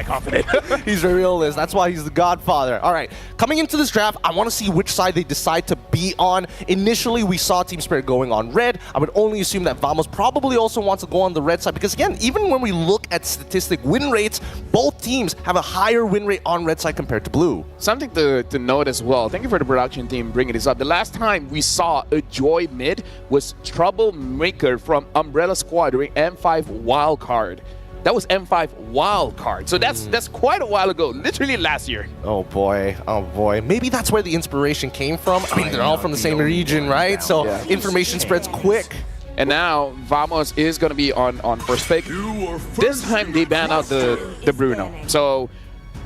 confident. He's very realist. That's why he's the godfather. All right, coming into this draft, I want to see which side they decide to be on. Initially, we saw Team Spirit going on red. I would only assume that Vamos probably also wants to go on the red side because, again, even when we look at statistic win rates, both teams have a higher win rate on red side compared to blue. Something to note as well. Thank you for the production team bringing this up. The last time we saw a Joy mid was Troublemaker from Umbrella Squad during M5 Wildcard. That was M5 Wildcard. So that's quite a while ago, literally last year. Oh boy, oh boy. Maybe that's where the inspiration came from. I mean, they're all from the same region, right? So information spreads quick. And now Vamos is going to be on first pick. This time they banned out the Bruno. So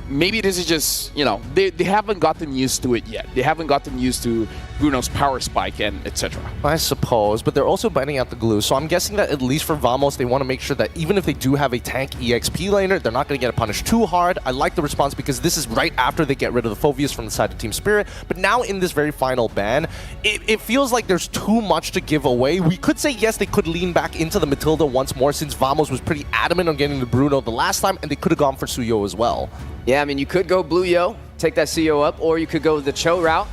maybe this is just, you know, they haven't gotten used to it yet. They haven't gotten used to Bruno's power spike and etc. I suppose, but they're also banning out the glue. So I'm guessing that at least for Vamos, they want to make sure that even if they do have a tank EXP laner, they're not going to get punished too hard. I like the response because this is right after they get rid of the Phoveus from the side of Team Spirit. But now in this very final ban, it feels like there's too much to give away. We could say, yes, they could lean back into the Matilda once more since Vamos was pretty adamant on getting the Bruno the last time, and they could have gone for Suyo as well. Yeah, I mean, you could go Blue Yo, take that CO up, or you could go the Cho route.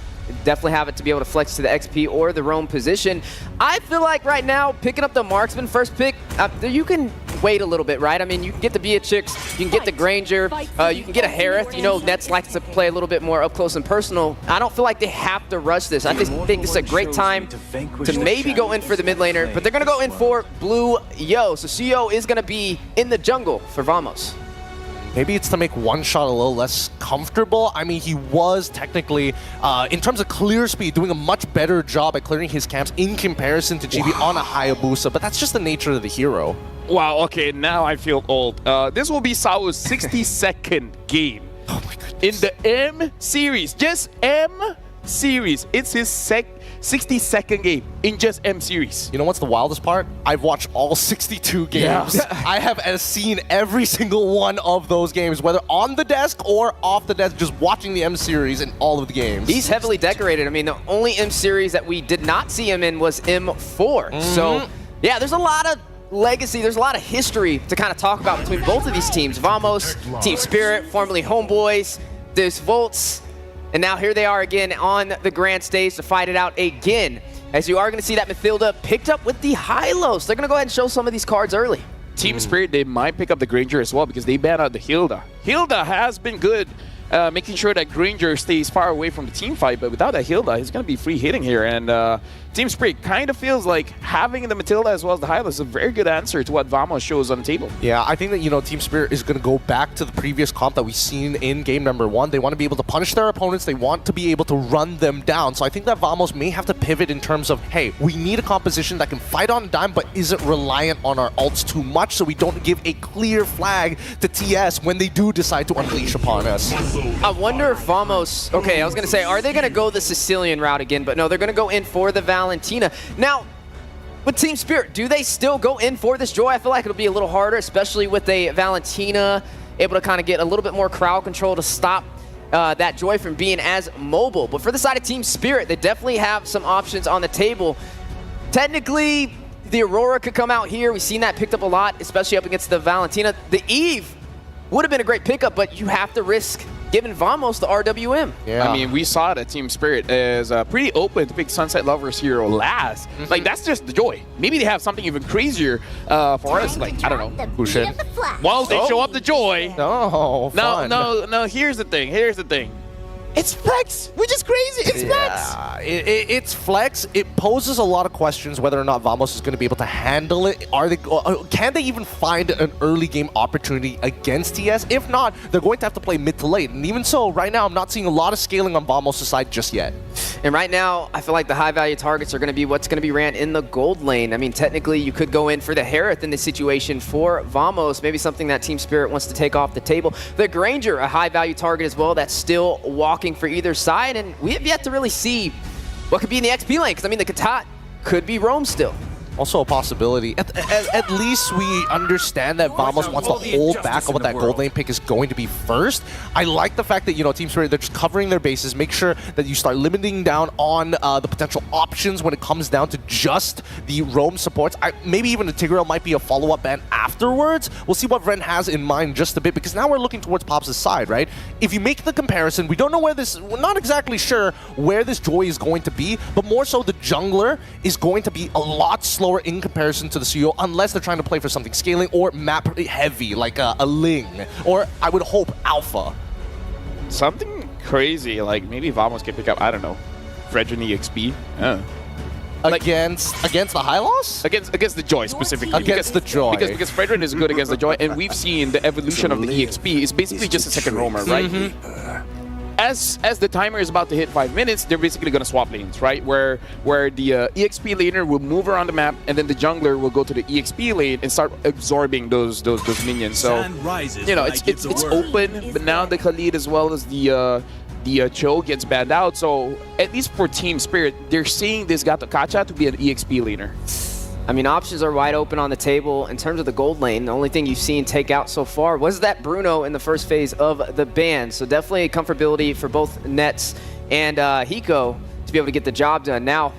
Definitely have it to be able to flex to the XP or the roam position. I feel like right now, picking up the Marksman first pick, you can wait a little bit, right? I mean, you can get the Beatrix, you can get the Granger, you can get a Harith. You know, Nets likes to play a little bit more up close and personal. I don't feel like they have to rush this. I just think it's a great time to maybe go in for the mid laner, but they're going to go in for Blue Yo. So CO is going to be in the jungle for Vamos. Maybe it's to make one shot a little less comfortable. I mean, he was technically, in terms of clear speed, doing a much better job at clearing his camps in comparison to GB on a Hayabusa, but that's just the nature of the hero. Wow, okay, now I feel old. This will be Sao's 62nd game in the M series. Just M series. It's his 62nd game in just M series. You know what's the wildest part? I've watched all 62 games. Yeah. I have seen every single one of those games, whether on the desk or off the desk, just watching the M series in all of the games. He's heavily decorated. I mean, the only M series that we did not see him in was M4. So, yeah, there's a lot of legacy, there's a lot of history to kind of talk about between both of these teams. Vamos, Team Spirit, formerly Homeboys, there's Volts, and now here they are again on the grand stage to fight it out again. As you are going to see that Mathilda picked up with the Hylos. They're going to go ahead and show some of these cards early. Team Spirit, they might pick up the Granger as well because they banned out the Hilda. Hilda has been good making sure that Granger stays far away from the team fight, but without that Hilda, he's going to be free hitting here. And Team Spirit kind of feels like having the Matilda as well as the Hylos is a very good answer to what Vamos shows on the table. Yeah, I think that, you know, Team Spirit is going to go back to the previous comp that we've seen in game number 1. They want to be able to punish their opponents. They want to be able to run them down. So I think that Vamos may have to pivot in terms of, hey, we need a composition that can fight on a dime but isn't reliant on our ults too much so we don't give a clear flag to TS when they do decide to unleash upon us. I wonder if Vamos, okay, I was going to say, are they going to go the Sicilian route again? But no, they're going to go in for the Valentina. Now, with Team Spirit, do they still go in for this Joy? I feel like it'll be a little harder, especially with a Valentina able to kind of get a little bit more crowd control to stop that Joy from being as mobile. But for the side of Team Spirit, they definitely have some options on the table. Technically, the Aurora could come out here. We've seen that picked up a lot, especially up against the Valentina. The Eve would have been a great pickup, but you have to risk giving Vamos the RWM. Yeah. I mean, we saw that Team Spirit is pretty open to pick Sunset Lovers hero last. Like, that's just the Joy. Maybe they have something even crazier for us. Like, I don't know. Who should? Well, they show up the Joy. Oh, fun. No, here's the thing. It's Flex, which is crazy. It's Flex. It's Flex. It poses a lot of questions whether or not Vamos is going to be able to handle it. Can they even find an early game opportunity against TS? If not, they're going to have to play mid to late. And even so, right now, I'm not seeing a lot of scaling on Vamos' side just yet. And right now, I feel like the high-value targets are going to be what's going to be ran in the gold lane. I mean, technically, you could go in for the Harith in this situation for Vamos, maybe something that Team Spirit wants to take off the table. The Granger, a high-value target as well, that's still walking for either side, and we have yet to really see what could be in the XP lane, because I mean the Katat could be roam still. Also a possibility. At least we understand that Vamos wants to hold back on what that gold lane pick is going to be first. I like the fact that, you know, Team Spirit, they're just covering their bases, make sure that you start limiting down on the potential options when it comes down to just the roam supports. Maybe even the Tigreal might be a follow-up ban afterwards. We'll see what Vren has in mind just a bit, because now we're looking towards Pops' side, right? If you make the comparison, we don't know where this, we're not exactly sure where this Joy is going to be, but more so the jungler is going to be a lot slower in comparison to the CEO, unless they're trying to play for something scaling or map heavy, like a Ling, or I would hope Alpha. Something crazy, like maybe Vamos can pick up, I don't know, Fredrin EXP. Against the high loss? Against the Joy specifically. Against the Joy. Because Fredrin is good against the Joy, and we've seen the evolution of the EXP. It's basically just a second roamer, right? As the timer is about to hit 5 minutes, they're basically going to swap lanes, right? Where the EXP laner will move around the map, and then the jungler will go to the EXP lane and start absorbing those minions. So, you know, it's open, but now the Khalid as well as the Cho gets banned out. So at least for Team Spirit, they're seeing this Gato Kacha to be an EXP laner. I mean, options are wide open on the table. In terms of the gold lane, the only thing you've seen take out so far was that Bruno in the first phase of the ban. So definitely a comfortability for both Nets and Hiko to be able to get the job done. Now,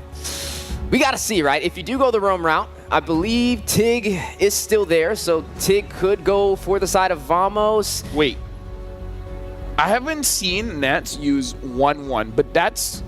we got to see, right? If you do go the roam route, I believe Tig is still there. So Tig could go for the side of Vamos. Wait. I haven't seen Nets use 1-1, but that's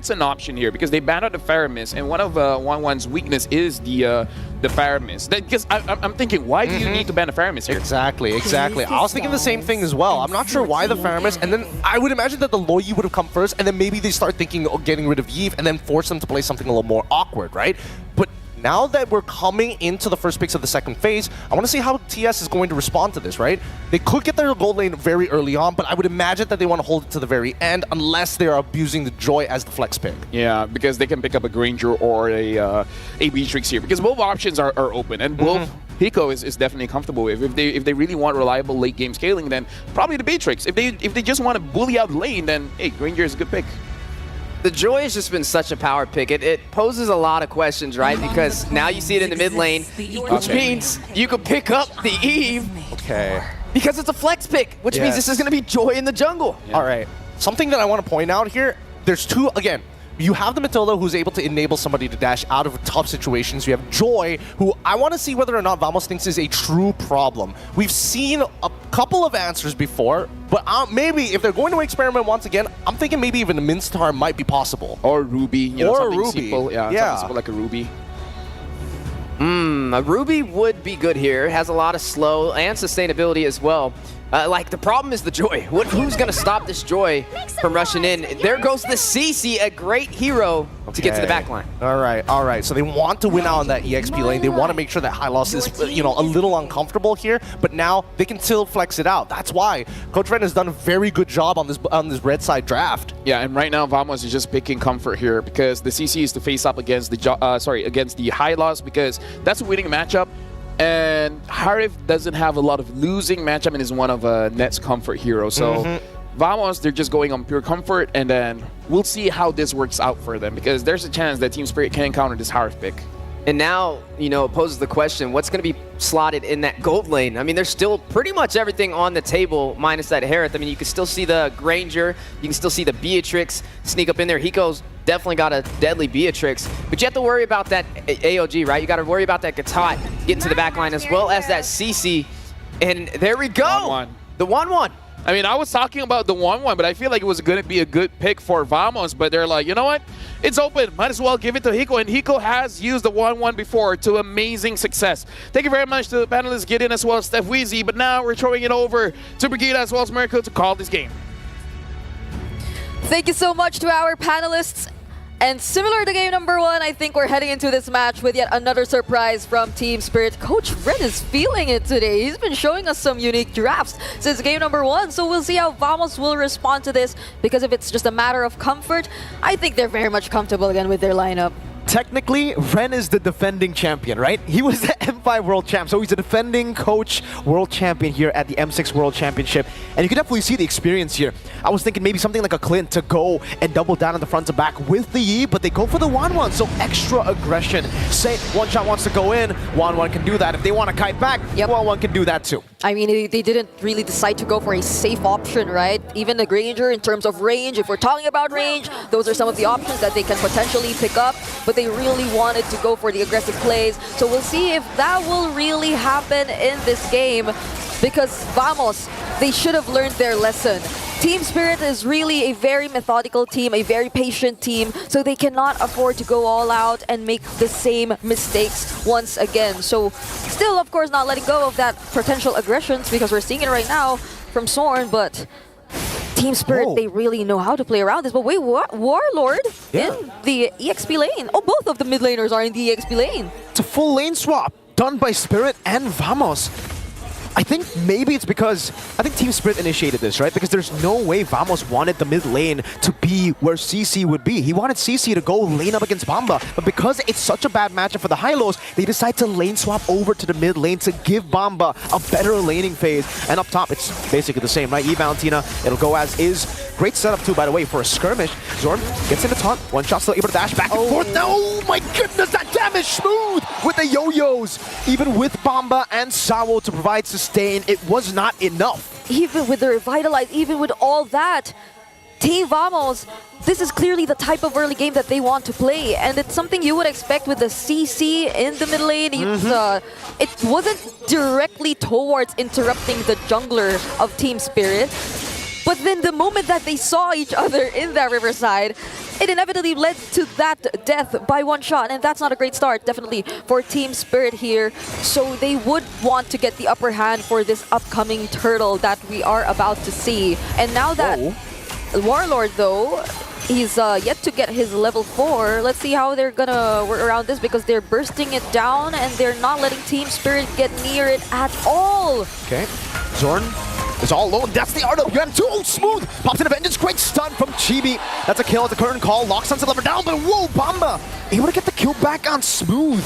an option here because they banned out the Faramis, and one of 1-1's weakness is the Faramis. Because I'm thinking, why do you need to ban the Faramis here? Exactly. I was thinking the same thing as well. I'm not sure why the Faramis, and then I would imagine that the Loyi would have come first, and then maybe they start thinking of getting rid of Yve, and then force them to play something a little more awkward, right? But now that we're coming into the first picks of the second phase, I want to see how TS is going to respond to this, right? They could get their gold lane very early on, but I would imagine that they want to hold it to the very end unless they are abusing the Joy as the flex pick. Yeah, because they can pick up a Granger or a Beatrix here, because both options are open, and both Hiko is definitely comfortable with. If they really want reliable late game scaling, then probably the Beatrix. If they just want to bully out the lane, then hey, Granger is a good pick. The Joy has just been such a power pick. It poses a lot of questions, right? Because now you see it in the mid lane, which means you could pick up the Yve. Okay. Because it's a flex pick, which means this is going to be Joy in the jungle. Yeah. All right. Something that I want to point out here, there's two, again, you have the Matilda who's able to enable somebody to dash out of tough situations. You have Joy, who I want to see whether or not Vamos thinks is a true problem. We've seen a couple of answers before, but maybe if they're going to experiment once again, I'm thinking maybe even a Minstar might be possible. Or Ruby. You know, or something Ruby. Simple. Yeah, something simple like a Ruby. A Ruby would be good here. It has a lot of slow and sustainability as well. Like, the problem is the Joy. Who's going to stop this Joy from rushing in? There goes the CC, a great hero to get to the back line. All right. So they want to win out on that EXP lane. They want to make sure that High Loss is, you know, a little uncomfortable here, but now they can still flex it out. That's why Coach Ren has done a very good job on this red side draft. Yeah, and right now Vamos is just picking comfort here because the CC is to face up against the against the High Loss, because that's a winning matchup. And Harif doesn't have a lot of losing matchup and is one of Net's comfort heroes. So Vamos, they're just going on pure comfort, and then we'll see how this works out for them, because there's a chance that Team Spirit can counter this Harif pick. And now, you know, it poses the question, what's going to be slotted in that gold lane? I mean, there's still pretty much everything on the table minus that Harith. I mean, you can still see the Granger, you can still see the Beatrix sneak up in there. Hiko's definitely got a deadly Beatrix, but you have to worry about that AOG, right? You got to worry about that Gatot getting to the back line as well as that CC. And there we go. 1-1. The 1-1. I mean, I was talking about the 1-1, but I feel like it was going to be a good pick for Vamos, but they're like, you know what? It's open. Might as well give it to Hiko, and Hiko has used the 1-1 before to amazing success. Thank you very much to the panelists, Gideon as well as Steph Weezy, but now we're throwing it over to Brigida as well as Mirko to call this game. Thank you so much to our panelists. And similar to game number 1, I think we're heading into this match with yet another surprise from Team Spirit. Coach Ren is feeling it today. He's been showing us some unique drafts since game number 1, so we'll see how Vamos will respond to this, because if it's just a matter of comfort, I think they're very much comfortable again with their lineup. technically, Ren is the defending champion, right? He was the M5 World Champ, so he's the defending coach World Champion here at the M6 World Championship. And you can definitely see the experience here. I was thinking maybe something like a Clint to go and double down on the front to back with the Yi, but they go for the 1-1, so extra aggression. Say One Shot wants to go in, 1-1 can do that. If they want to kite back, 1-1 can do that too. I mean, they didn't really decide to go for a safe option, right? Even the Granger, in terms of range, if we're talking about range, those are some of the options that they can potentially pick up, but they really wanted to go for the aggressive plays. So we'll see if that will really happen in this game, because Vamos, they should have learned their lesson. Team Spirit is really a very methodical team, a very patient team, so they cannot afford to go all out and make the same mistakes once again. So still, of course, not letting go of that potential aggressions, because we're seeing it right now from Zorn, but Team Spirit, they really know how to play around this. But wait, what? Warlord in the EXP lane? Oh, both of the mid laners are in the EXP lane. It's a full lane swap done by Spirit and Vamos. I think maybe it's because I think Team Spirit initiated this, right? Because there's no way Vamos wanted the mid lane to be where CC would be. He wanted CC to go lane up against Bamba, but because it's such a bad matchup for the Hylos, they decide to lane swap over to the mid lane to give Bamba a better laning phase. And up top, it's basically the same, right? Valentina, it'll go as is. Great setup too, by the way, for a skirmish. Zorn gets in the taunt. One shot, still able to dash back and forth. Oh my goodness, that damage Smooth with the yo-yos. Even with Bamba and Sawo to provide sustain, it was not enough. Even with the Revitalize, even with all that, Team Vamos, this is clearly the type of early game that they want to play, and it's something you would expect with the CC in the mid lane. It wasn't directly towards interrupting the jungler of Team Spirit, but then the moment that they saw each other in that Riverside, it inevitably led to that death by One Shot, and that's not a great start, definitely, for Team Spirit here. So they would want to get the upper hand for this upcoming turtle that we are about to see. And now that Warlord, though, he's yet to get his level 4. Let's see how they're gonna work around this, because they're bursting it down and they're not letting Team Spirit get near it at all. Okay, Zorn is all alone. That's the art of UM2. Oh, Smooth pops in a vengeance. Great stun from Chibi. That's a kill at the current call. Locks Sunset Lover down, but whoa, Bamba able to get the kill back on Smooth.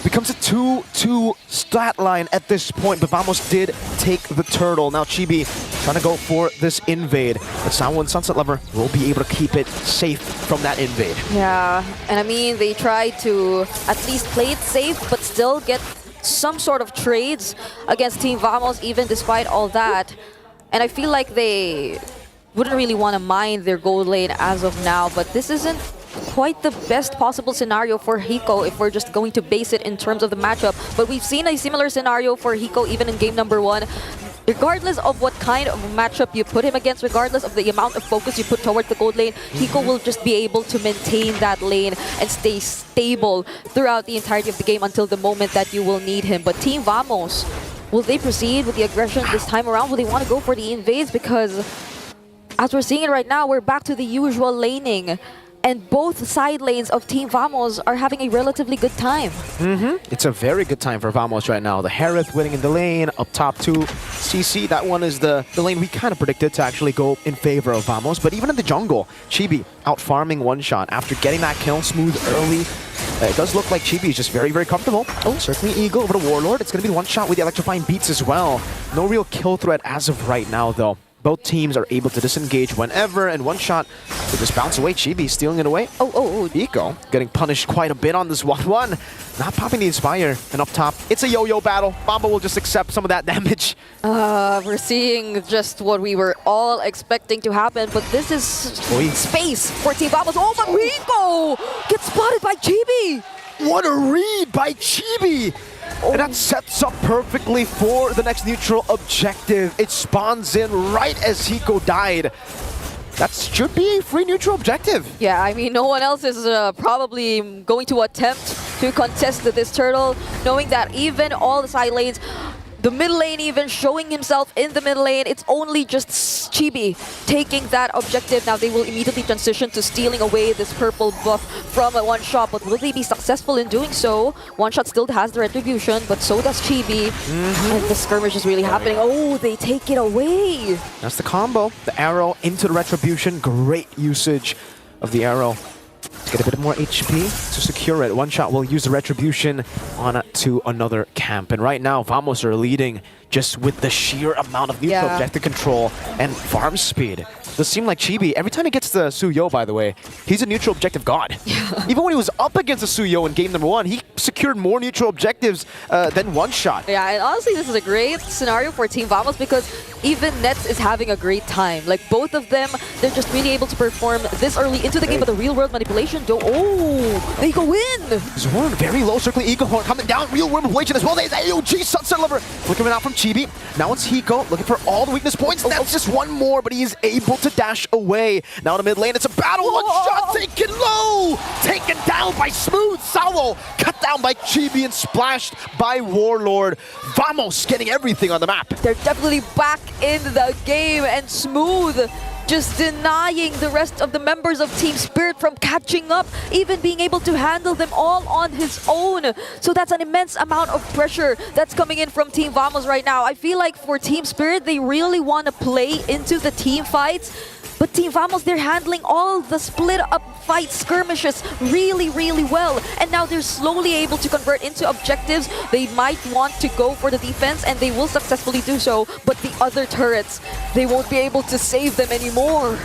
Becomes a 2-2 stat line at this point, but Vamos did take the turtle. Now Chibi trying to go for this invade, but Sawo and Sunset Lover will be able to keep it safe from that invade. Yeah, and I mean, they tried to at least play it safe, but still get some sort of trades against Team Vamos, even despite all that. And I feel like they wouldn't really want to mine their gold lane as of now, but this isn't quite the best possible scenario for Hiko if we're just going to base it in terms of the matchup. But we've seen a similar scenario for Hiko even in game number 1. Regardless of what kind of matchup you put him against, regardless of the amount of focus you put towards the gold lane, Hiko will just be able to maintain that lane and stay stable throughout the entirety of the game until the moment that you will need him. But Team Vamos, will they proceed with the aggression this time around? Will they want to go for the invades? Because as we're seeing it right now, we're back to the usual laning. And both side lanes of Team Vamos are having a relatively good time. It's a very good time for Vamos right now. The Harith winning in the lane, up top to CC. That one is the lane we kind of predicted to actually go in favor of Vamos. But even in the jungle, Chibi out farming One Shot after getting that kill Smooth early. It does look like Chibi is just very, very comfortable. Oh, certainly Eagle over to Warlord. It's going to be One Shot with the electrifying beats as well. No real kill threat as of right now, though. Both teams are able to disengage whenever, and One Shot will just bounce away. Chibi stealing it away. Oh, Eco getting punished quite a bit on this 1-1. Not popping the Inspire, and up top, it's a yo-yo battle. Bamba will just accept some of that damage. We're seeing just what we were all expecting to happen, but this is space for Team Vamos. Oh, but Eco gets spotted by Chibi. What a read by Chibi! And that sets up perfectly for the next neutral objective. It spawns in right as Hiko died. That should be a free neutral objective. Yeah, I mean, no one else is probably going to attempt to contest this turtle, knowing that even all the side lanes, the mid lane even showing himself in the mid lane, it's only just Chibi taking that objective. Now they will immediately transition to stealing away this purple buff from a One Shot, but will they be successful in doing so? One Shot still has the retribution, but so does Chibi. And the skirmish is really happening. Oh, they take it away. That's the combo. The arrow into the retribution. Great usage of the arrow. to get a bit more HP to secure it. One shot will use the retribution on to another camp. And right now, Vamos are leading just with the sheer amount of neutral objective control and farm speed. Does seem like Chibi, every time he gets the Suyo, by the way, he's a neutral objective god. Even when he was up against the Suyo in game number 1, he secured more neutral objectives than One Shot. Yeah, and honestly, this is a great scenario for Team Vamos because even Nets is having a great time. Like, both of them, they're just really able to perform this early into the game, but the real-world manipulation, they go in! Zorn, very low, circling Eagle Horn coming down, real-world manipulation as well. There's AOG, Sunset Lover, flickering out from Chibi. Now it's Hiko, looking for all the weakness points. That's just one more, but he is able to dash away. Now in the mid lane, it's a battle. One shot taken low, taken down by Smooth. Sawo cut down by Chibi and splashed by Warlord. Vamos getting everything on the map. They're definitely back in the game, and Smooth just denying the rest of the members of Team Spirit from catching up, even being able to handle them all on his own. So that's an immense amount of pressure that's coming in from Team Vamos right now. I feel like for Team Spirit, they really want to play into the team fights. But Team Vamos, they're handling all the split-up fight skirmishes really, really well. And now they're slowly able to convert into objectives. They might want to go for the defense, and they will successfully do so. But the other turrets, they won't be able to save them anymore.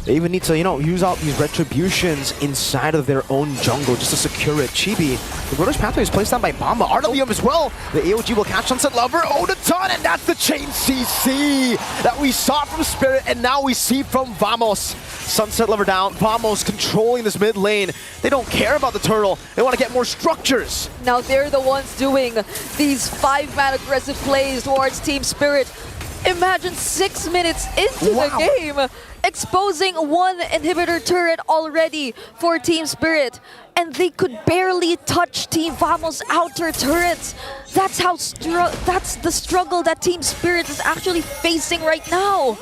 They even need to, use out these retributions inside of their own jungle just to secure it. Chibi, the British Pathway is placed down by Bamba. RWM as well. The AOG will catch Sunset Lover. Odaton, and that's the chain CC that we saw from Spirit, and now we see from Vamos. Sunset Lover down. Vamos controlling this mid lane. They don't care about the turtle. They want to get more structures. Now they're the ones doing these 5-man aggressive plays towards Team Spirit. Imagine 6 minutes into the game, exposing one inhibitor turret already for Team Spirit, and they could barely touch Team Vamos' outer turrets. That's how that's the struggle that Team Spirit is actually facing right now.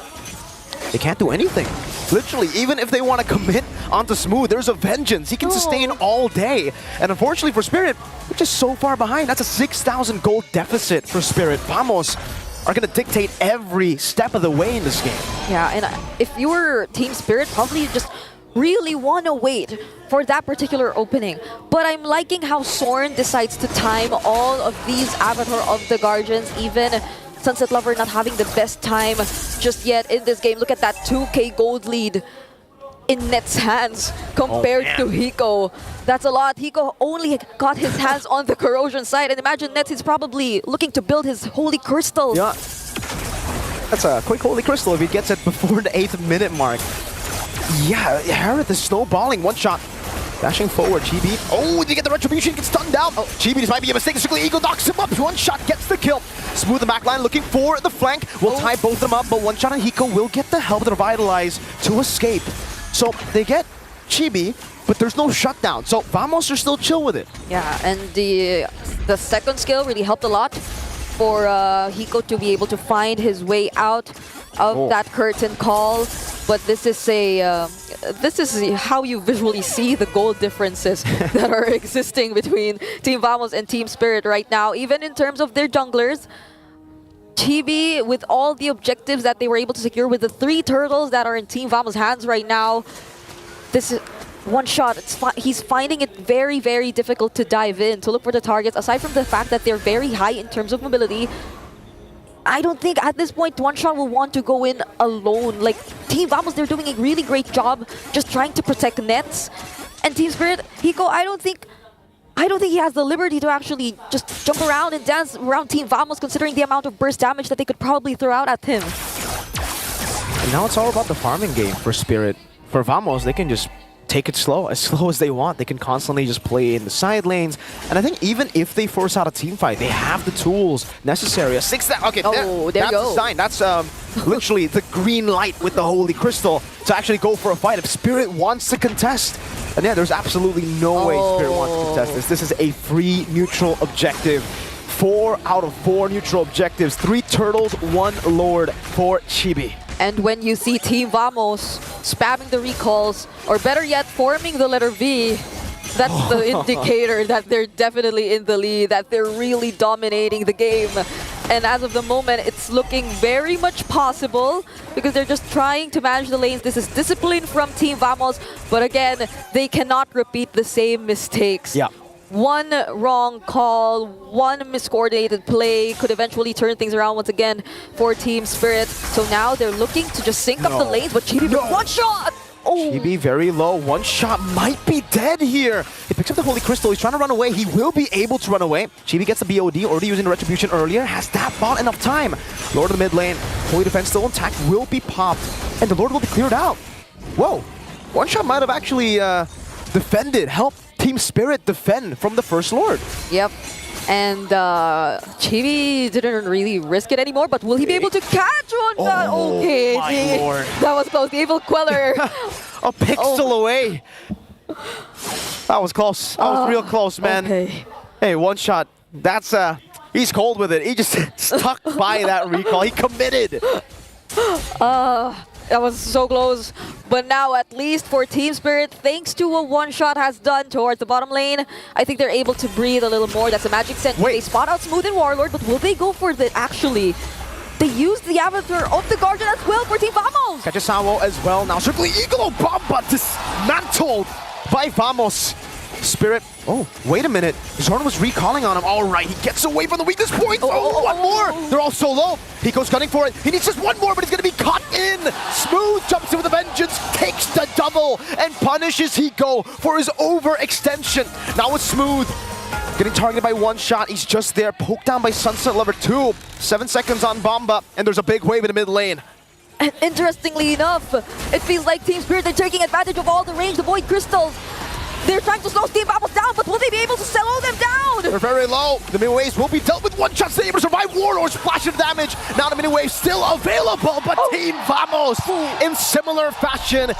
They can't do anything. Literally, even if they want to commit onto Smooth, there's a Vengeance. He can sustain all day. And unfortunately for Spirit, we're just so far behind. That's a 6,000 gold deficit for Spirit. Vamos are going to dictate every step of the way in this game. Yeah, and if you were Team Spirit, probably you just really want to wait for that particular opening. But I'm liking how Sorn decides to time all of these Avatar of the Guardians, even Sunset Lover not having the best time just yet in this game. Look at that 2k gold lead in Net's hands compared to Hiko. That's a lot. Hiko only got his hands on the corrosion side, and imagine Net is probably looking to build his Holy Crystal. Yeah, that's a quick Holy Crystal if he gets it before the 8th minute mark. Yeah, Harith is snowballing. One shot. Dashing forward, Chibi. Oh, they get the retribution, gets stunned down. Oh, Chibi, this might be a mistake. Strictly Eagle knocks him up. One shot gets the kill. Smooth the backline, looking for the flank. Will tie both of them up, but One Shot and Hiko will get the help to revitalize to escape. So they get Chibi, but there's no shutdown. So Vamos are still chill with it. Yeah, and the second skill really helped a lot for Hiko to be able to find his way out of that curtain call. But this is how you visually see the goal differences that are existing between Team Vamos and Team Spirit right now. Even in terms of their junglers, Chibi, with all the objectives that they were able to secure with the 3 turtles that are in Team Vamos' hands right now, this is One Shot. He's finding it very, very difficult to dive in, to look for the targets. Aside from the fact that they're very high in terms of mobility, I don't think at this point One Shot will want to go in alone. Like, Team Vamos, they're doing a really great job just trying to protect Nets. And Team Spirit, Hiko, I don't think he has the liberty to actually just jump around and dance around Team Vamos, considering the amount of burst damage that they could probably throw out at him. And now it's all about the farming game for Spirit. For Vamos, they can just take it slow as they want. They can constantly just play in the side lanes. And I think even if they force out a team fight, they have the tools necessary. A 6 that okay, there you go. The sign. That's literally the green light with the Holy Crystal to actually go for a fight if Spirit wants to contest. And yeah, there's absolutely no way Spirit wants to contest this. This is a free neutral objective. 4 out of 4 neutral objectives. 3 turtles, 1 lord for Chibi. And when you see Team Vamos spamming the recalls, or better yet, forming the letter V, that's the indicator that they're definitely in the lead, that they're really dominating the game. And as of the moment, it's looking very much possible because they're just trying to manage the lanes. This is discipline from Team Vamos, but again, they cannot repeat the same mistakes. Yeah. One wrong call, one miscoordinated play could eventually turn things around once again for Team Spirit. So now they're looking to just sync up the lanes, but Chibi with one shot! Oh. Chibi very low. One shot might be dead here. He picks up the Holy Crystal. He's trying to run away. He will be able to run away. Chibi gets the BOD, already using the Retribution earlier. Has that bought enough time? Lord of the mid lane. Holy Defense still intact. Will be popped. And the Lord will be cleared out. Whoa. One shot might have actually defended, helped Team Spirit defend from the first Lord. Yep. And Chibi didn't really risk it anymore, but will he be able to catch one shot? Oh, Okay. my lord. That was close. The Evil Queller. A pixel away. That was close. That was real close, man. Okay. Hey, one shot. That's he's cold with it. He just stuck by that recall. He committed. That was so close. But now, at least for Team Spirit, thanks to what one shot has done towards the bottom lane, I think they're able to breathe a little more. That's a magic scent. Wait. They spot out Smooth and Warlord, but will they go for the actually? They used the Avatar of the Guardian as well for Team Vamos. Catches Sawo as well. Now circling Eagle Bomba dismantled by Vamos. Spirit. Oh, wait a minute. Zorn was recalling on him. All right, he gets away from the weakness point. Oh, one more. They're all so low. He goes gunning for it. He needs just one more, but he's going to be caught in. Smooth jumps in with a vengeance, takes the double, and punishes Hiko for his overextension. Now it's Smooth. Getting targeted by one shot. He's just there. Poked down by Sunset Lover 2. 7 seconds on Bomba, and there's a big wave in the mid lane. And interestingly enough, it feels like Team Spirit are taking advantage of all the range, the Void Crystals. They're trying to slow Team Vamos down, but will they be able to slow them down? They're very low. The mid waves will be dealt with. One shot able to survive. Warlord splash of damage. Now the mid wave still available, but Team Vamos in similar fashion